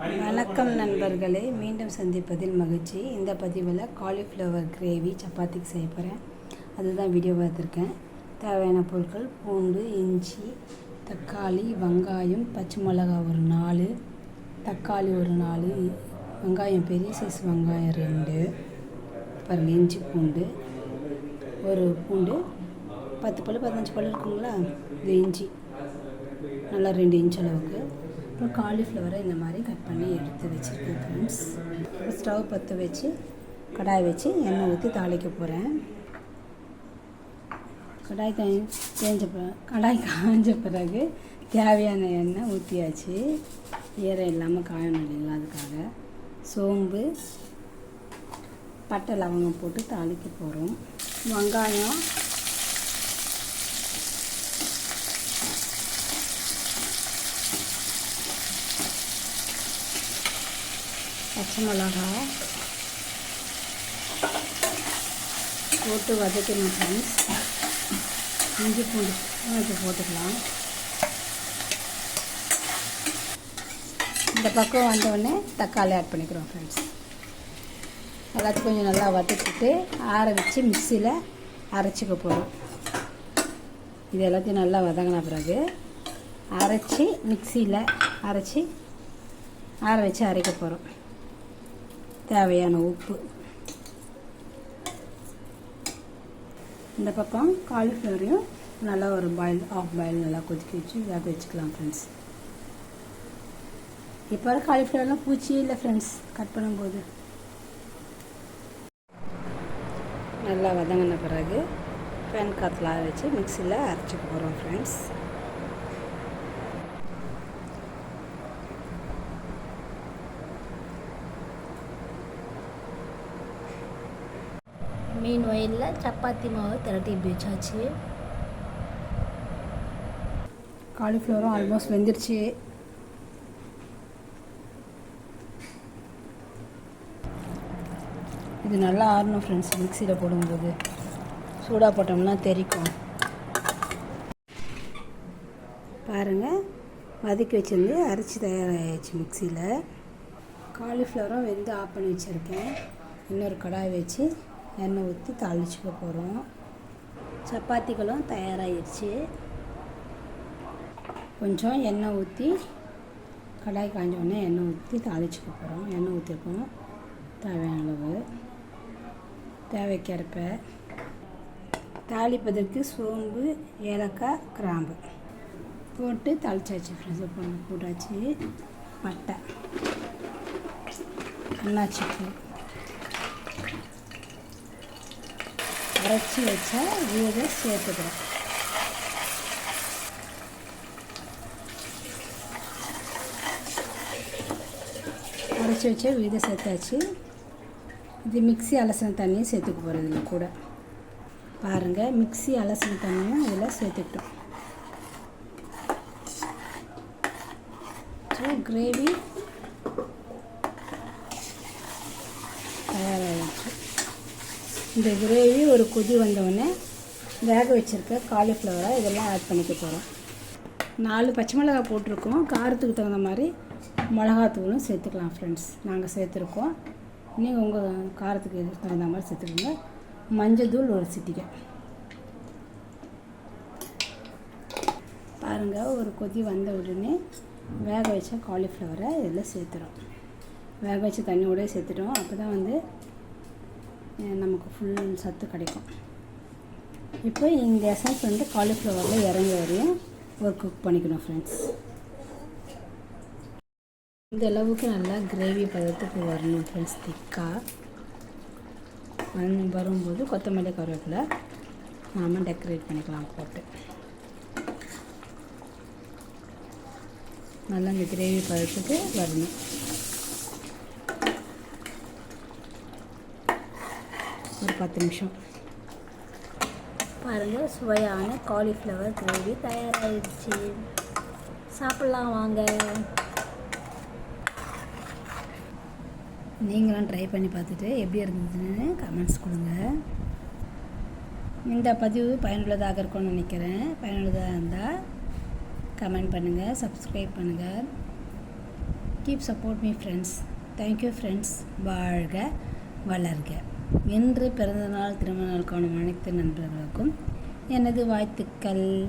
வணக்கம் நண்பர்களே, மீண்டும் சந்திப்பதில் மகிழ்ச்சி. இந்த பதிவில் காலிஃப்ளவர் கிரேவி சப்பாத்திக்கு செய்ய போகிறேன். அதுதான் வீடியோ பார்த்துருக்கேன். தேவையான பொருட்கள்: பூண்டு, இஞ்சி, தக்காளி, வெங்காயம், பச்சை மிளகா ஒரு 4, தக்காளி ஒரு 4, வெங்காயம் பெரிய சைஸ் வெங்காயம் 2, பாருங்கள் இஞ்சி பூண்டு ஒரு பூண்டு 10 பல் 15 பல் இருக்குங்களா. இது இஞ்சி நல்லா 2 இன்ச் அளவுக்கு. அப்புறம் காலிஃப்ளவரை இந்த மாதிரி கட் பண்ணி எடுத்து வச்சுருக்கேன் ஃப்ரெண்ட்ஸ். அப்புறம் ஸ்டவ் பற்ற வச்சு கடாய் வச்சு எண்ணெய் ஊற்றி தாளிக்க போகிறேன். கடாய் காய்ஞ்ச பிறகு தேவையான எண்ணெய் ஊற்றியாச்சு. ஈரம் இல்லாமல் காயணும் இல்லைங்களா, அதுக்காக சோம்பு பட்டை லவங்கம் போட்டு தாளிக்க போகிறோம். வெங்காயம், பச்சை மிளகாய் போட்டு வதக்கணும் ஃப்ரெண்ட்ஸ். இஞ்சி பூண்டு போட்டுக்கலாம். இந்த பக்கம் வந்தவுடனே தக்காளி ஆட் பண்ணிக்கிறோம் ஃப்ரெண்ட்ஸ். எல்லாத்தையும் கொஞ்சம் நல்லா வதக்கிட்டு ஆற வச்சு மிக்சியில் அரைச்சிக்க போகிறோம். இது எல்லாத்தையும் நல்லா வதங்கின பிறகு அரைச்சி மிக்சியில் அரைச்சி ஆற வச்சு அரைக்க போகிறோம். தேவையான உப்பு. இந்த பக்கம் காலிஃப்ளவரையும் நல்லா ஒரு ஆஃப் பாயில் நல்லா கொதிக்க வச்சு வேக வச்சுக்கலாம் ஃப்ரெண்ட்ஸ். இப்போ காலிஃப்ளவர்லாம் பூச்சியே இல்லை ஃப்ரெண்ட்ஸ். கட் பண்ணும்போது நல்லா வதங்கின பிறகு பேன் காற்றுல வச்சு மிக்சியில் அரைச்சிக்க போகிறோம் ஃப்ரெண்ட்ஸ். மீன் வயலில் சப்பாத்தி மாவு திரட்டி வச்சாச்சு. காலிஃப்ளவரும் ஆல்மோஸ்ட் வெந்துருச்சு. இது நல்லா ஆறணும் ஃப்ரெண்ட்ஸ். மிக்சியில் போடும்போது சூடாக போட்டோம்னா தெரிக்கும். பாருங்கள், வதக்கி வச்சுருந்து அரைச்சி தயாராகிடுச்சு மிக்சியில். காலிஃப்ளவரும் வெந்து ஆஃப் பண்ணி வச்சுருக்கேன். இன்னொரு கடாய் வச்சு எண்ணெய் ஊற்றி தாளிச்சுக்க போகிறோம். சப்பாத்திகளும் தயாராகிடுச்சு. கொஞ்சம் எண்ணெய் ஊற்றி கடாய் காய்ஞ்சோடனே எண்ணெய் ஊற்றி தாளிச்சுக்க போகிறோம். எண்ணெய் ஊற்றிருக்கோம் தேவையான அளவு. தேவைக்கேற்ப தாளிப்பதற்கு சோம்பு, ஏலக்காய், கிராம்பு போட்டு தாளிச்சாச்சு ஃப்ரெண்ட்ஸ். போட்டாச்சு. பட்டை, அன்னாச்சிப்பூ, அரைச்சி வச்ச விதை சேர்த்துக்கிறோம். அரைச்சி வச்ச விதை சேர்த்தாச்சு. இது மிக்ஸி அலசின தண்ணியும் சேர்த்துக்க போகிறது இல்லை கூட. பாருங்கள், மிக்ஸி அலசின தண்ணியும் இதில் சேர்த்துக்கிட்டோம். ஸோ கிரேவி தயாராகிடுச்சு. இந்த கிரேவி ஒரு கொதி வந்தவுடனே வேக வச்சுருக்க காலிஃப்ளவரை இதெல்லாம் ஆட் பண்ணிக்க போகிறோம். 4 பச்சை மிளகாய் போட்டிருக்கோம். காரத்துக்கு தகுந்த மாதிரி மிளகாத்தூளும் சேர்த்துக்கலாம் ஃப்ரெண்ட்ஸ். நாங்கள் சேர்த்துருக்கோம். நீங்கள் உங்கள் காரத்துக்கு தகுந்த மாதிரி சேர்த்துக்கோங்க. மஞ்சள் தூள் ஒரு சிட்டிகை. பாருங்கள், ஒரு கொதி வந்த உடனே வேக வச்ச காலிஃப்ளவரை இதில் சேர்த்துறோம். வேக வச்ச தண்ணியோடய சேர்த்துட்டோம். அப்போ தான் நமக்கு ஃபுல் சத்து கிடைக்கும். இப்போ இந்த எசன்ஸ் காலிஃப்ளவரில் இறங்கி வரையும் ஒரு குக் பண்ணிக்கணும் ஃப்ரெண்ட்ஸ். இந்த அளவுக்கு நல்லா கிரேவி பதத்துக்கு வரணும் ஃப்ரெண்ட்ஸ். திக்காக வரும்போது கொத்தமல்லி, கருவேப்பிலை நாம் டெக்கரேட் பண்ணிக்கலாம் போட்டு. நல்லா இந்த கிரேவி பதத்துக்கு வரணும். ஒரு 10 நிமிஷம். பாருங்கள், சுவையான காலிஃப்ளவர் கிரேவி தயாராகிடுச்சு. சாப்பிட்லாம் வாங்க. நீங்களும் ட்ரை பண்ணி பார்த்துட்டு எப்படி இருந்ததுன்னு கமெண்ட்ஸ் கொடுங்க. இந்த பதிவு பயனுள்ளதாக இருக்கும்னு நினைக்கிறேன். பயனுள்ளதாக இருந்தால் கமெண்ட் பண்ணுங்கள், சப்ஸ்கிரைப் பண்ணுங்கள். Keep support me friends. Thank you friends. வாழ்க வளர்க. இன்று பிறந்தநாள் திருமண நாள் காணும் அனைத்து நண்பர்களுக்கும் எனது வாழ்த்துக்கள்.